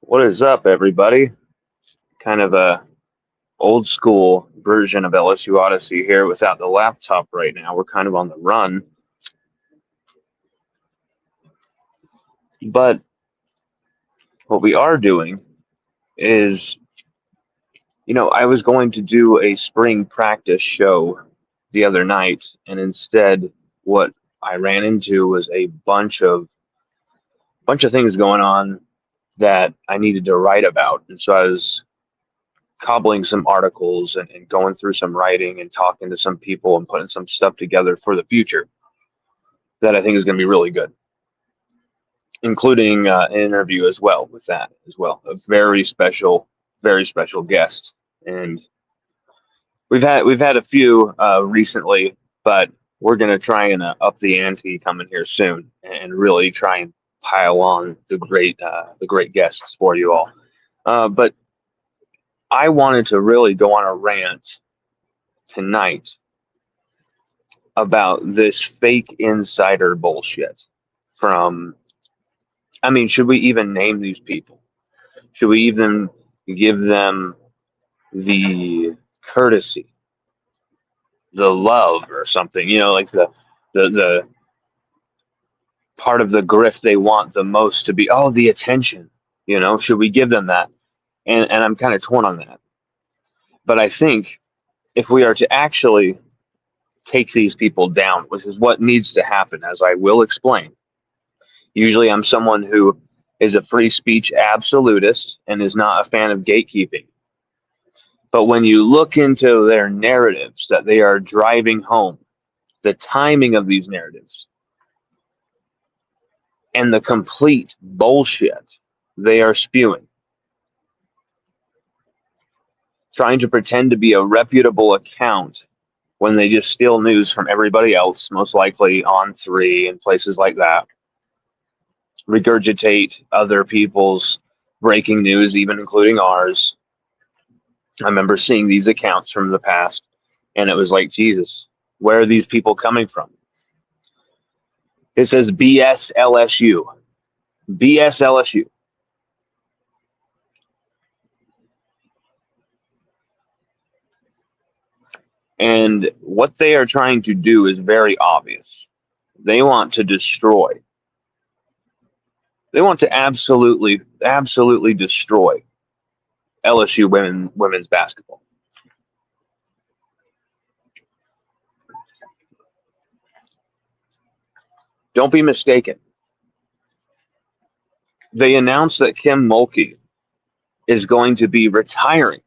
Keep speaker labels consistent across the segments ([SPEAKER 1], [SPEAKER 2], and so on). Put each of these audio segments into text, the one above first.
[SPEAKER 1] What is up, everybody? Kind of a old school version of LSU Odyssey here without the laptop right now. We're kind of on the run. But what we are doing is, I was going to do a spring practice show the other night, and instead what I ran into was a bunch of things going on that I needed to write about. And so I was cobbling some articles and going through some writing and talking to some people and putting some stuff together for the future that I think is going to be really good, including an interview as well with that as well. A very special guest, and we've had a few recently, but we're going to try and up the ante coming here soon and really try and pile on the great guests for you all. But I wanted to really go on a rant tonight about this fake insider bullshit from, should we even name these people? Should we even give them the courtesy, the love or something, like the part of the grift they want the most to be, oh, the attention, should we give them that? And I'm kind of torn on that. But I think if we are to actually take these people down, which is what needs to happen, as I will explain. Usually I'm someone who is a free speech absolutist and is not a fan of gatekeeping. But when you look into their narratives that they are driving home, the timing of these narratives, and the complete bullshit they are spewing, trying to pretend to be a reputable account when they just steal news from everybody else, most likely on 3 and places like that, regurgitate other people's breaking news, even including ours. I remember seeing these accounts from the past, and it was like, Jesus, where are these people coming from? It says BS LSU. BS LSU. And what they are trying to do is very obvious. They want to destroy. They want to absolutely destroy LSU women's basketball. Don't be mistaken. They announced that Kim Mulkey is going to be retiring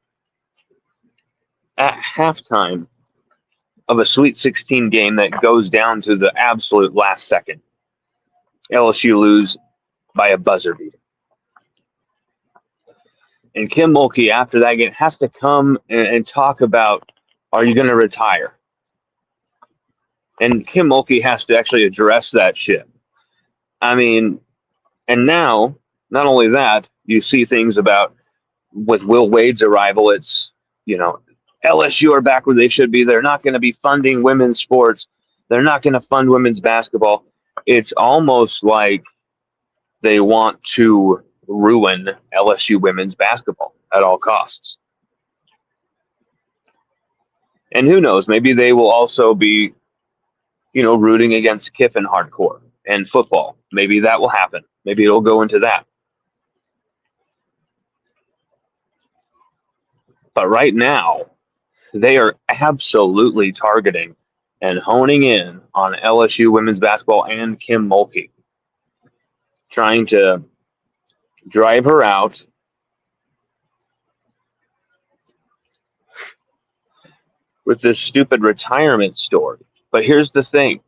[SPEAKER 1] at halftime of a Sweet 16 game that goes down to the absolute last second. LSU lose by a buzzer beater. And Kim Mulkey, after that game, has to come and talk about, are you going to retire? And Kim Mulkey has to actually address that shit. And now, not only that, you see things about, with Will Wade's arrival, it's, LSU are back where they should be. They're not going to be funding women's sports. They're not going to fund women's basketball. It's almost like they want to ruin LSU women's basketball at all costs. And who knows, maybe they will also be, rooting against Kiffin hardcore and football. Maybe that will happen. Maybe it'll go into that. But right now, they are absolutely targeting and honing in on LSU women's basketball and Kim Mulkey, trying to drive her out, with this stupid retirement story. But here's the thing.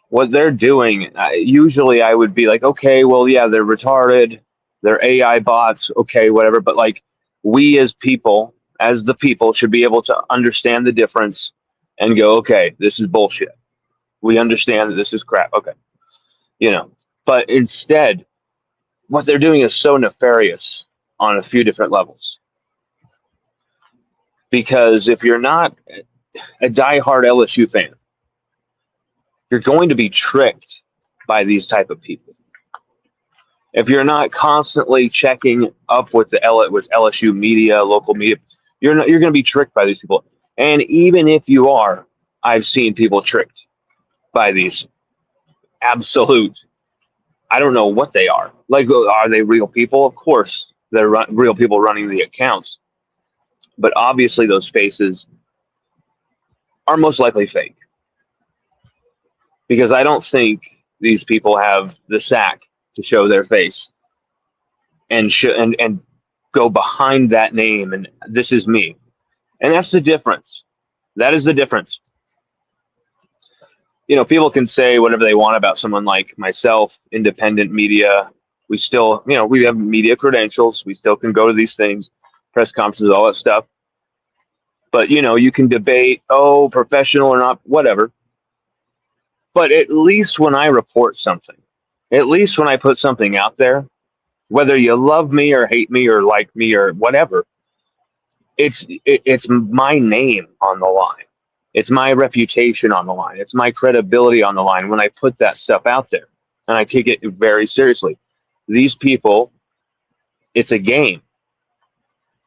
[SPEAKER 1] What they're doing, usually I would be like, okay, well, yeah, they're retarded. They're AI bots. Okay, whatever. But we as the people should be able to understand the difference and go, okay, this is bullshit. We understand that this is crap. Okay. But instead, what they're doing is so nefarious on a few different levels. Because if you're not a diehard LSU fan, you're going to be tricked by these type of people. If you're not constantly checking up with with LSU media, local media, you're going to be tricked by these people. And even if you are, I've seen people tricked by these absolute. I don't know what they are. Like, are they real people? Of course, they're real people running the accounts. But obviously, those faces are most likely fake, because I don't think these people have the sack to show their face and go behind that name and this is me. And that's the difference. That is the difference. People can say whatever they want about someone like myself, independent media. We still, we have media credentials. We still can go to these things, press conferences, all that stuff. But, you can debate, oh, professional or not, whatever. But at least when I report something, at least when I put something out there, whether you love me or hate me or like me or whatever, it's my name on the line. It's my reputation on the line. It's my credibility on the line when I put that stuff out there. And I take it very seriously. These people, it's a game.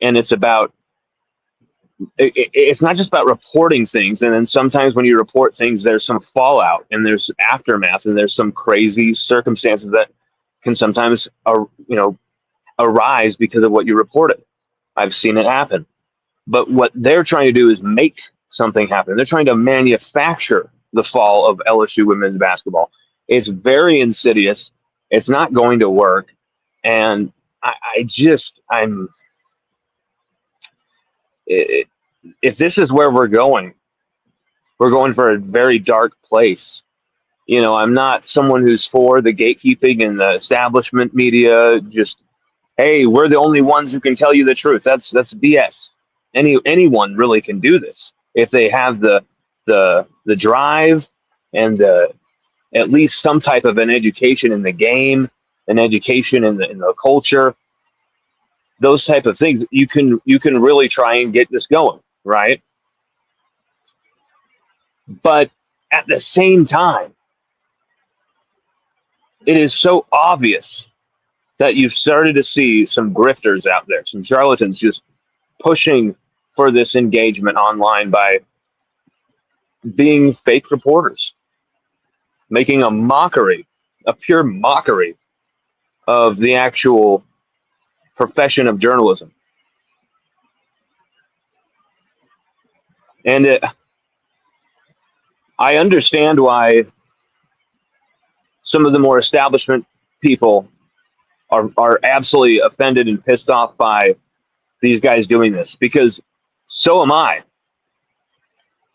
[SPEAKER 1] And it's not just about reporting things. And then sometimes when you report things, there's some fallout and there's aftermath and there's some crazy circumstances that can sometimes, arise because of what you reported. I've seen it happen. But what they're trying to do is make something happen. They're trying to manufacture the fall of LSU women's basketball. It's very insidious. It's not going to work. And if this is where we're going for a very dark place. I'm not someone who's for the gatekeeping and the establishment media. Just, hey, we're the only ones who can tell you the truth. That's BS. Anyone really can do this if they have the drive and at least some type of an education in the game, an education in the culture, those type of things. You can really try and get this going, right? But at the same time, it is so obvious that you've started to see some grifters out there, some charlatans just pushing for this engagement online by being fake reporters, making a pure mockery of the actual profession of journalism. And I understand why some of the more establishment people are absolutely offended and pissed off by these guys doing this, because so am I.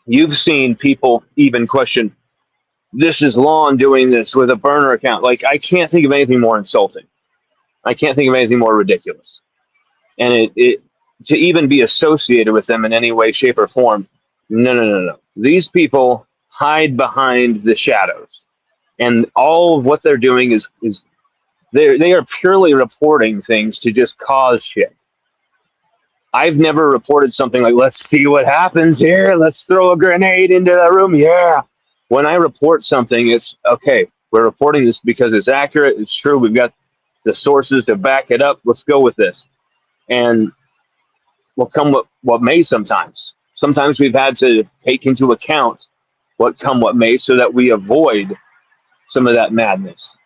[SPEAKER 1] You've seen people even question, this is Lon doing this with a burner account. Like, I can't think of anything more insulting. I can't think of anything more ridiculous. And it to even be associated with them in any way, shape, or form, no. These people hide behind the shadows. And all of what they're doing is they are purely reporting things to just cause shit. I've never reported something like, let's see what happens here. Let's throw a grenade into the room. Yeah. When I report something, it's okay. We're reporting this because it's accurate. It's true. We've got the sources to back it up. Let's go with this. And will come what may sometimes. Sometimes we've had to take into account what may so that we avoid some of that madness.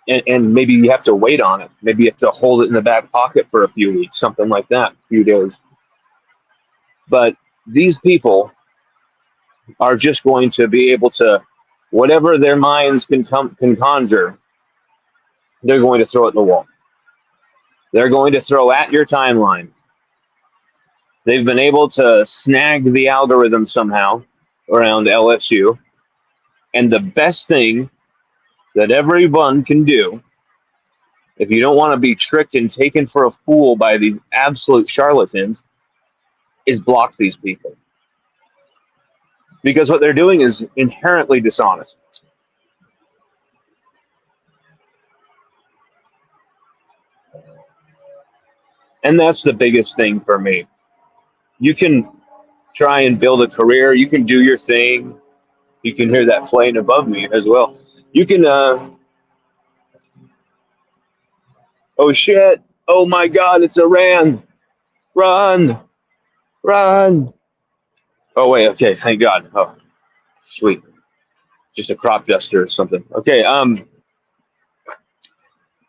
[SPEAKER 1] And maybe you have to wait on it. Maybe you have to hold it in the back pocket for a few weeks, something like that, a few days. But these people are just going to be able to, whatever their minds can conjure, they're going to throw at the wall. They're going to throw at your timeline. They've been able to snag the algorithm somehow around LSU. And the best thing that everyone can do, if you don't want to be tricked and taken for a fool by these absolute charlatans, is block these people. Because what they're doing is inherently dishonest. And that's the biggest thing for me. You can try and build a career. You can do your thing. You can hear that plane above me as well. You can Oh shit! Oh my God! It's Iran! Run! Run! Oh wait. Okay. Thank God. Oh, sweet. Just a crop duster or something. Okay.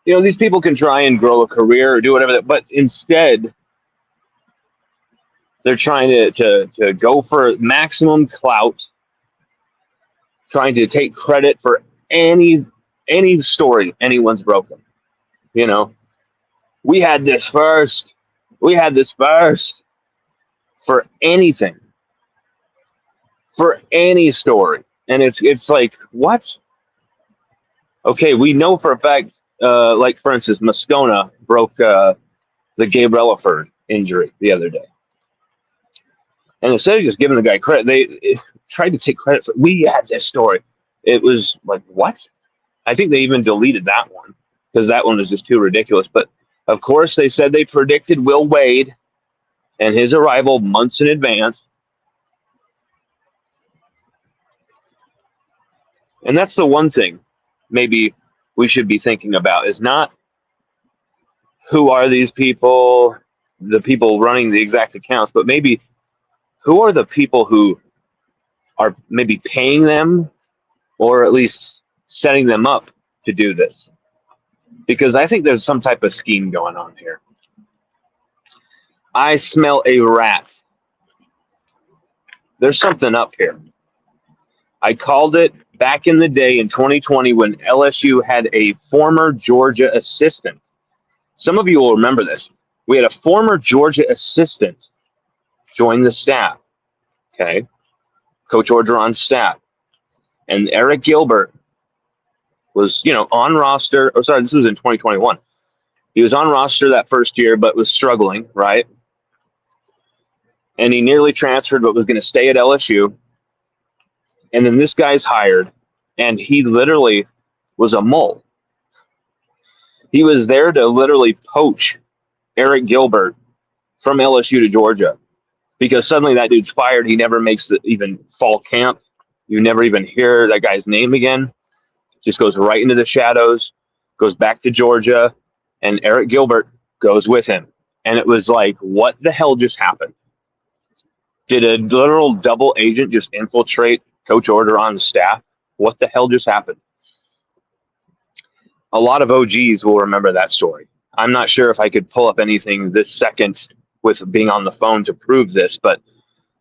[SPEAKER 1] These people can try and grow a career or do whatever, but instead they're trying to go for maximum clout, trying to take credit for any story anyone's broken. You know, we had this first. We had this first for anything, for any story, and it's like what? Okay, we know for a fact. Like for instance, Moscona broke the Gabe Relaford injury the other day. And instead of just giving the guy credit, they tried to take credit for. We had this story. It was like what? I think they even deleted that one because that one was just too ridiculous. But of course, they said they predicted Will Wade and his arrival months in advance, and that's the one thing maybe we should be thinking about is not who are these people, the people running the exact accounts, but maybe who are the people who are maybe paying them or at least setting them up to do this. Because I think there's some type of scheme going on here. I smell a rat. There's something up here. I called it back in the day in 2020 when LSU had a former Georgia assistant. Some of you will remember this. We had a former Georgia assistant join the staff. Okay. Coach Orgeron's staff. And Eric Gilbert was, on roster. Oh, sorry, this was in 2021. He was on roster that first year, but was struggling, right? And he nearly transferred, but was going to stay at LSU. And then this guy's hired, and he literally was a mole. He was there to literally poach Eric Gilbert from LSU to Georgia because suddenly that dude's fired. He never makes even fall camp. You never even hear that guy's name again. Just goes right into the shadows, goes back to Georgia, and Eric Gilbert goes with him. And it was like, what the hell just happened? Did a literal double agent just infiltrate Coach Orgeron's staff? What the hell just happened? A lot of OGs will remember that story. I'm not sure if I could pull up anything this second with being on the phone to prove this, but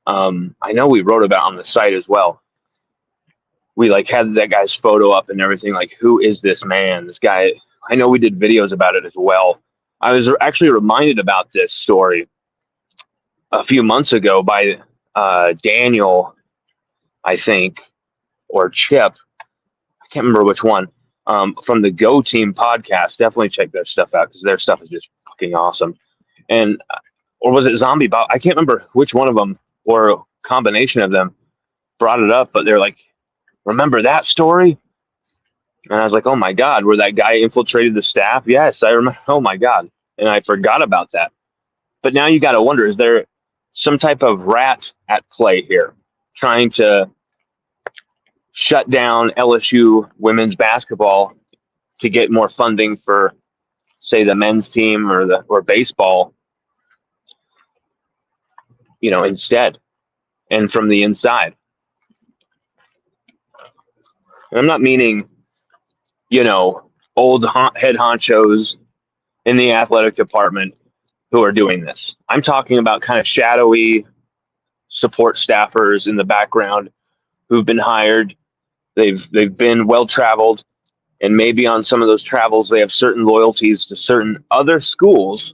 [SPEAKER 1] I know we wrote about it on the site as well. We had that guy's photo up and everything. Like, who is this man? This guy. I know we did videos about it as well. I was actually reminded about this story a few months ago by Daniel, I think, or Chip. I can't remember which one. From the Go Team podcast. Definitely check their stuff out because their stuff is just fucking awesome. And or was it Zombie Bob? I can't remember which one of them or a combination of them brought it up, but they're like, remember that story? And I was like, oh my God, where that guy infiltrated the staff? Yes, I remember. Oh my God. And I forgot about that. But now you got to wonder, is there some type of rat at play here trying to shut down LSU women's basketball to get more funding for, say, the men's team or baseball, instead and from the inside? And I'm not meaning, old head honchos in the athletic department who are doing this. I'm talking about kind of shadowy support staffers in the background who've been hired. They've been well traveled, and maybe on some of those travels they have certain loyalties to certain other schools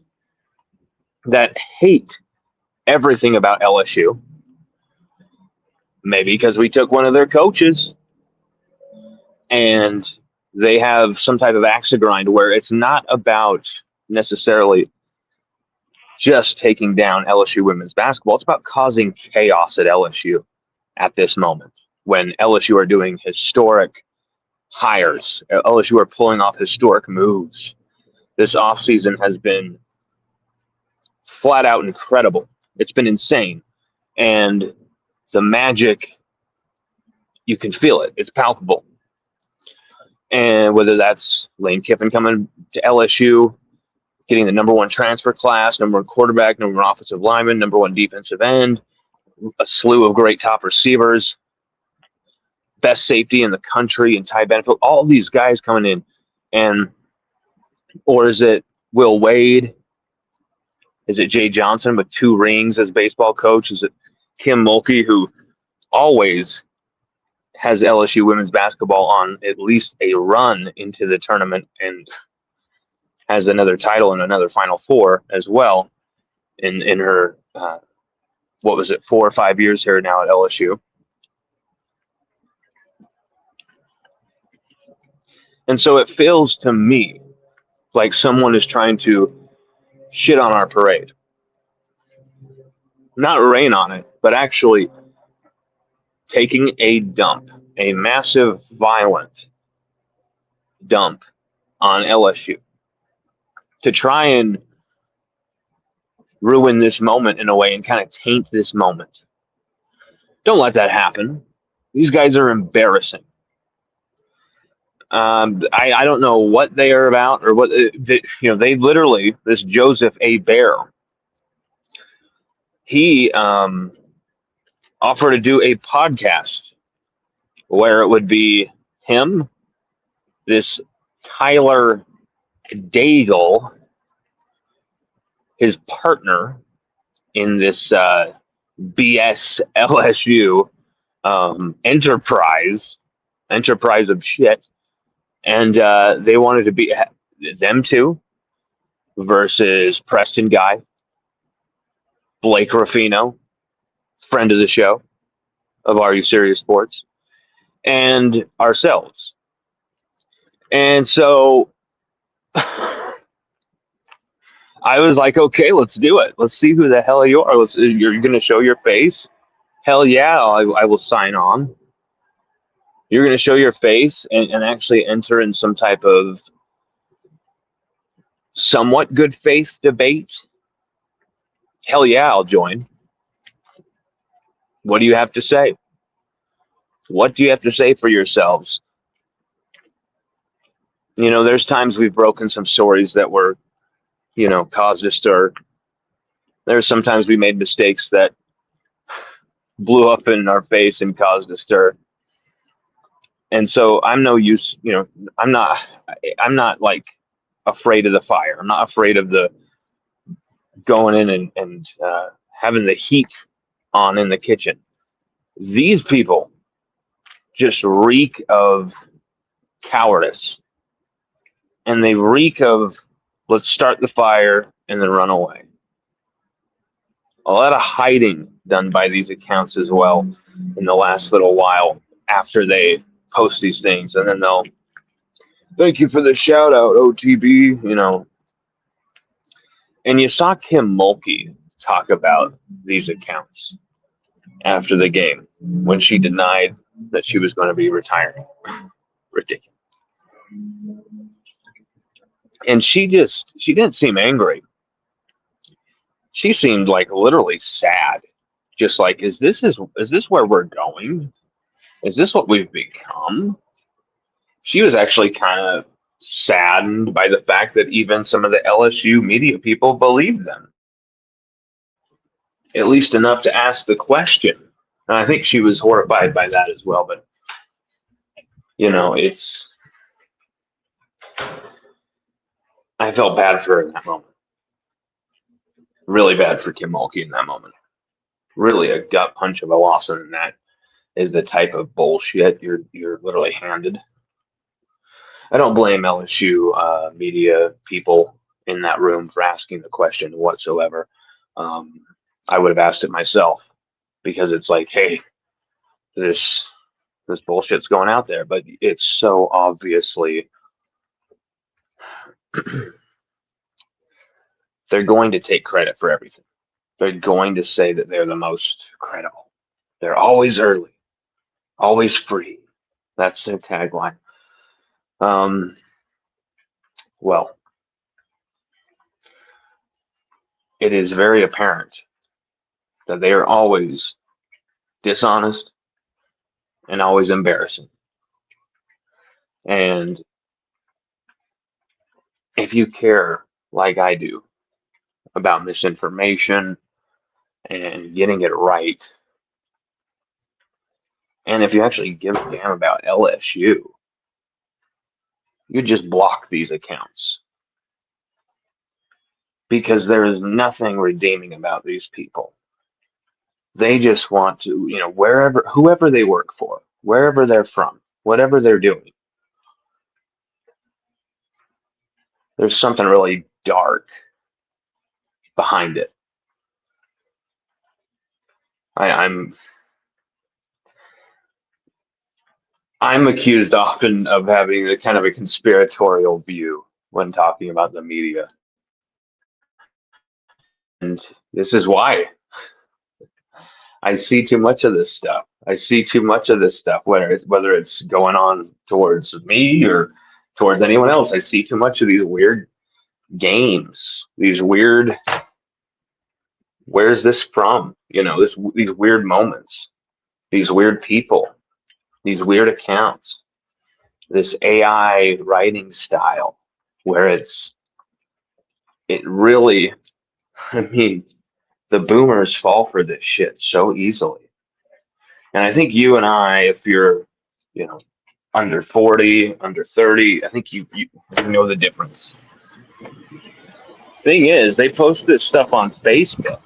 [SPEAKER 1] that hate everything about LSU. Maybe because we took one of their coaches, and they have some type of axe to grind where it's not about necessarily just taking down LSU women's basketball. It's about causing chaos at LSU at this moment when LSU are doing historic hires. LSU are pulling off historic moves. This offseason has been flat out incredible. It's been insane. And the magic, you can feel it. It's palpable. And whether that's Lane Kiffin coming to LSU, getting the number one transfer class, number one quarterback, number one offensive lineman, number one defensive end, a slew of great top receivers, best safety in the country, and Ty Benfield. All of these guys coming in, and or is it Will Wade? Is it Jay Johnson with 2 rings as baseball coach? Is it Kim Mulkey, who always has LSU women's basketball on at least a run into the tournament and has another title and another Final Four as well in her, what was it, 4 or 5 years here now at LSU. And so it feels to me like someone is trying to shit on our parade. Not rain on it, but actually taking a dump, a massive, violent dump on LSU to try and ruin this moment in a way and kind of taint this moment. Don't let that happen. These guys are embarrassing. I don't know what they are about or what they literally, this Joseph A. Bear, he offered to do a podcast where it would be him, this Tyler Daigle, his partner in this BS LSU enterprise of shit, and they wanted to be them two versus Preston Guy, Blake Ruffino, friend of the show of Are You Serious Sports, and ourselves. And so I was like, okay, let's do it. Let's see who the hell you are. You're going to show your face? Hell yeah, I will sign on. You're going to show your face and actually enter in some type of somewhat good faith debate? Hell yeah, I'll join. What do you have to say? What do you have to say for yourselves? There's times we've broken some stories that were, caused a stir. There's sometimes we made mistakes that blew up in our face and caused a stir. And so I'm no use, I'm not like afraid of the fire. I'm not afraid of the going in and having the heat on in the kitchen. These people just reek of cowardice, and they reek of let's start the fire and then run away. A lot of hiding done by these accounts as well in the last little while after they post these things, and then they'll thank you for the shout out, OTB, And you saw Kim Mulkey talk about these accounts after the game when she denied that she was going to be retiring. Ridiculous. And she didn't seem angry. She seemed like literally sad. Just like, is this where we're going? Is this what we've become? She was actually kind of saddened by the fact that even some of the LSU media people believed them. At least enough to ask the question. And I think she was horrified by that as well. But, I felt bad for her in that moment. Really bad for Kim Mulkey in that moment. Really a gut punch of a loss, and that is the type of bullshit you're literally handed. I don't blame LSU media people in that room for asking the question whatsoever. I would have asked it myself, because it's like, hey, this bullshit's going out there, but it's so obviously they're going to take credit for everything. They're going to say that they're the most credible. They're always early, always free. That's their tagline. Well, it is very apparent that they are always dishonest and always embarrassing. And if you care like I do about misinformation and getting it right. And if you actually give a damn about LSU, you just block these accounts because there is nothing redeeming about these people. They just want to, whoever they work for, wherever they're from, whatever they're doing, there's something really dark behind it. I'm accused often of having a kind of a conspiratorial view when talking about the media. And this is why I see too much of this stuff. I see too much of this stuff, whether it's going on towards me or towards anyone else. I see too much of these weird games, these weird, where's this from? These weird moments, these weird people, these weird accounts, this AI writing style where it really, I mean, the boomers fall for this shit so easily. And I think you and I, if you're, under 40, under 30, I think you know the difference. Thing is, they post this stuff on Facebook.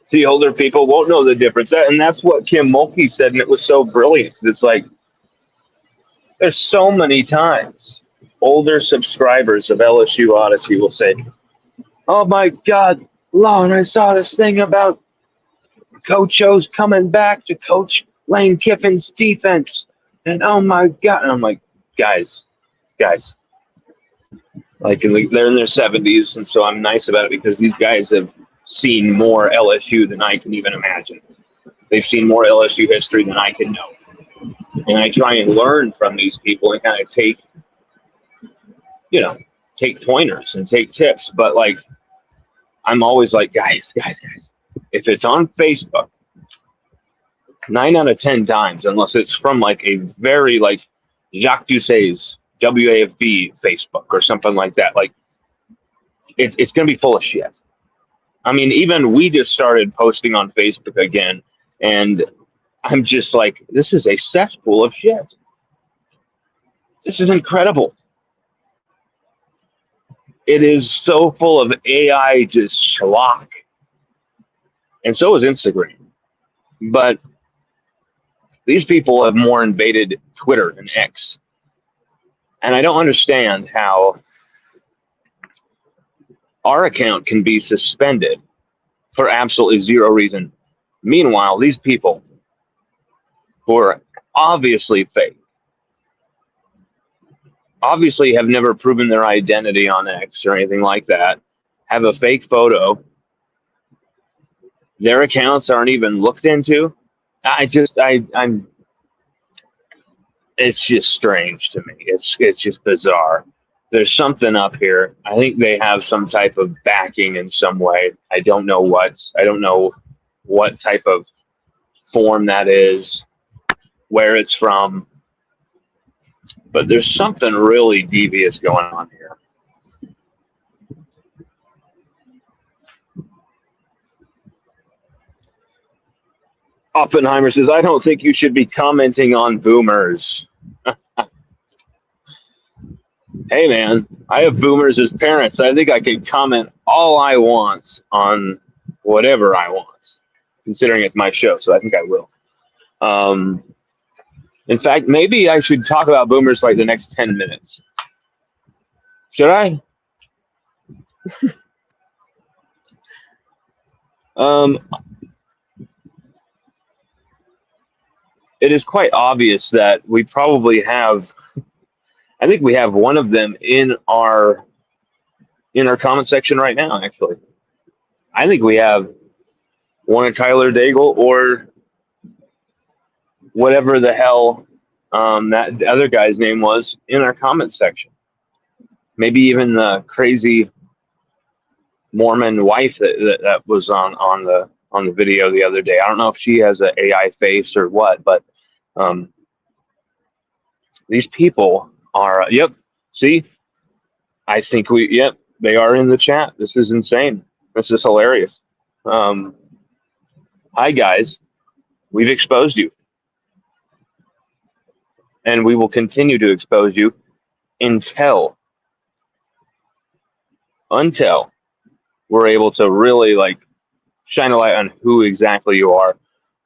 [SPEAKER 1] See, older people won't know the difference. And that's what Kim Mulkey said, and it was so brilliant. It's like, there's so many times older subscribers of LSU Odyssey will say, oh my God, Lon, I saw this thing about Coach O's coming back to coach Lane Kiffin's defense. And oh my God. And I'm like, guys. Like, they're in their 70s, and so I'm nice about it because these guys have seen more LSU than I can even imagine. They've seen more LSU history than I can know. And I try and learn from these people and kind of take pointers and take tips. But, like, I'm always like, guys, if it's on Facebook, 9 out of 10 times, unless it's from, like, a very, like, Jacques Doucet's WAFB Facebook or something like that, like, it's going to be full of shit. I mean, even we just started posting on Facebook again, and I'm just like, this is a cesspool of shit. This is incredible. It is so full of AI just schlock. And so is Instagram. But these people have more invaded Twitter than X. And I don't understand how our account can be suspended for absolutely zero reason. Meanwhile, these people who are obviously fake, obviously have never proven their identity on X or anything like that, have a fake photo, their accounts aren't even looked into. I'm it's just strange to me. It's just bizarre. There's something up here. I think they have some type of backing in some way. I don't know what. I don't know what type of form that is, where it's from. But there's something really devious going on here. Oppenheimer says, I don't think you should be commenting on boomers. Hey, man, I have boomers as parents. I think I can comment all I want on whatever I want, considering it's my show, so I think I will. In fact, maybe I should talk about boomers like the next 10 minutes. Should I? It is quite obvious that we probably have, I think we have one of them in our comment section right now, actually. I think we have one of Tyler Daigle or whatever the hell that the other guy's name was in our comment section. Maybe even the crazy Mormon wife that was on the video the other day. I don't know if she has an AI face or what, but these people are, yep, see, I think yep, they are in the chat. This is insane. This is hilarious. Um, Hi, guys. We've exposed you, and we will continue to expose you until until we're able to really like shine a light on who exactly you are,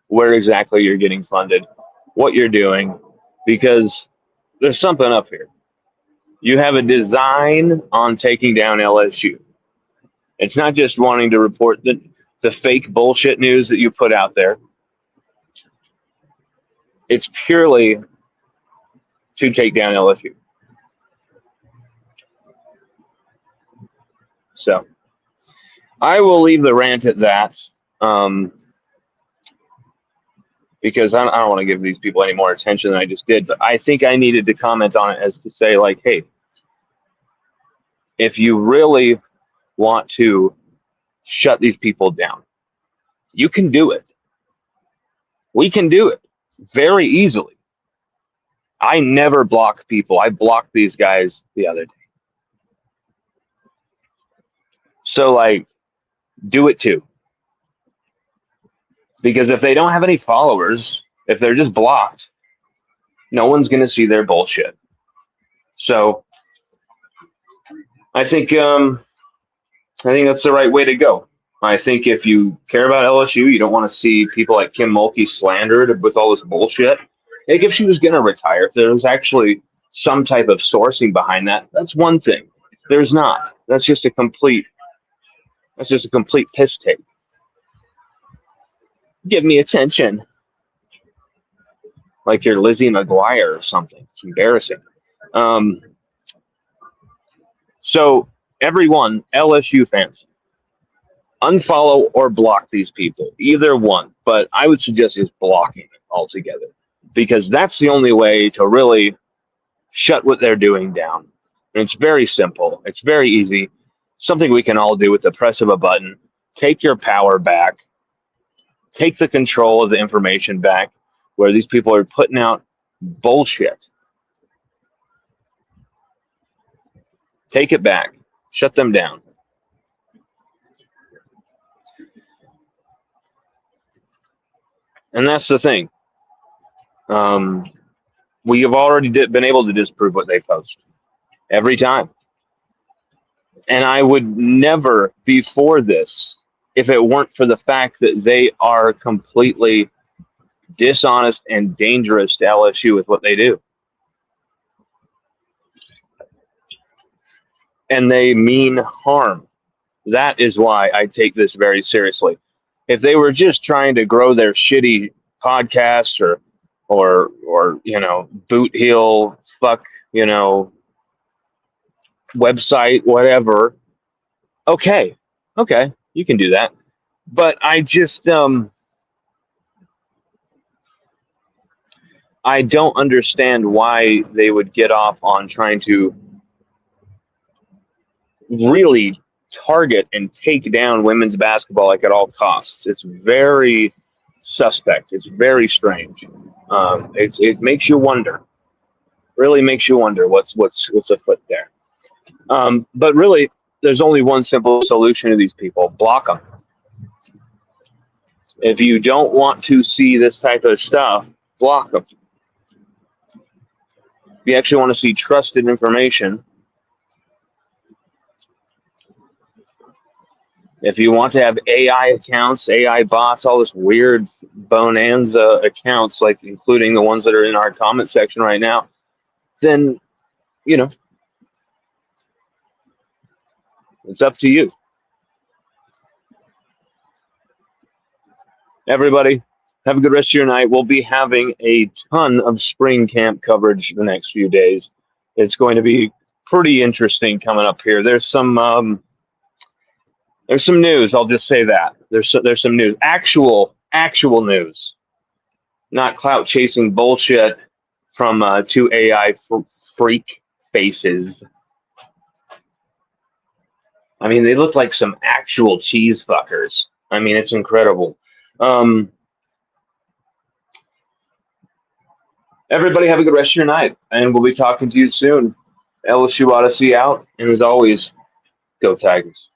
[SPEAKER 1] where exactly you're getting funded, what you're doing, because there's something up here. You have a design on taking down LSU. It's not just wanting to report the fake bullshit news that you put out there. It's purely to take down LSU. So I will leave the rant at that, um, because I don't want to give these people any more attention than I just did. But I think I needed to comment on it as to say, like, hey, if you really want to shut these people down, you can do it. We can do it very easily. I never block people. I blocked these guys the other day. So, like, do it too. Because if they don't have any followers, if they're just blocked, no one's going to see their bullshit. So, I think that's the right way to go. I think if you care about LSU, you don't want to see people like Kim Mulkey slandered with all this bullshit. Like if she was going to retire, if there was actually some type of sourcing behind that, that's one thing. There's not. That's just a complete. That's just a complete piss take. Give me attention, like you're Lizzie McGuire or something. It's embarrassing. Um, so everyone, LSU fans, unfollow or block these people. Either one, but I would suggest just blocking it altogether because that's the only way to really shut what they're doing down. And it's very simple. It's very easy. Something we can all do with the press of a button. Take your power back. Take the control of the information back where these people are putting out bullshit. Take it back. Shut them down. And that's the thing. We have already been able to disprove what they post every time. And I would never be for this if it weren't for the fact that they are completely dishonest and dangerous to LSU with what they do. And they mean harm. That is why I take this very seriously. If they were just trying to grow their shitty podcasts or boot heel fuck, website, whatever, okay, you can do that. But I don't understand why they would get off on trying to really target and take down women's basketball like at all costs. It's very suspect. It's very strange. It makes you wonder. Really makes you wonder what's afoot there. But really, there's only one simple solution to these people: block them. If you don't want to see this type of stuff, block them. If you actually want to see trusted information, if you want to have AI accounts, AI bots, all this weird bonanza accounts, like including the ones that are in our comment section right now, then, it's up to you. Everybody, have a good rest of your night. We'll be having a ton of spring camp coverage the next few days. It's going to be pretty interesting coming up here. There's some news. I'll just say that there's some news, actual news, not clout chasing bullshit from two AI freak faces. I mean, they look like some actual cheese fuckers. I mean, it's incredible. Everybody have a good rest of your night, and we'll be talking to you soon. LSU Odyssey out, and as always, go Tigers.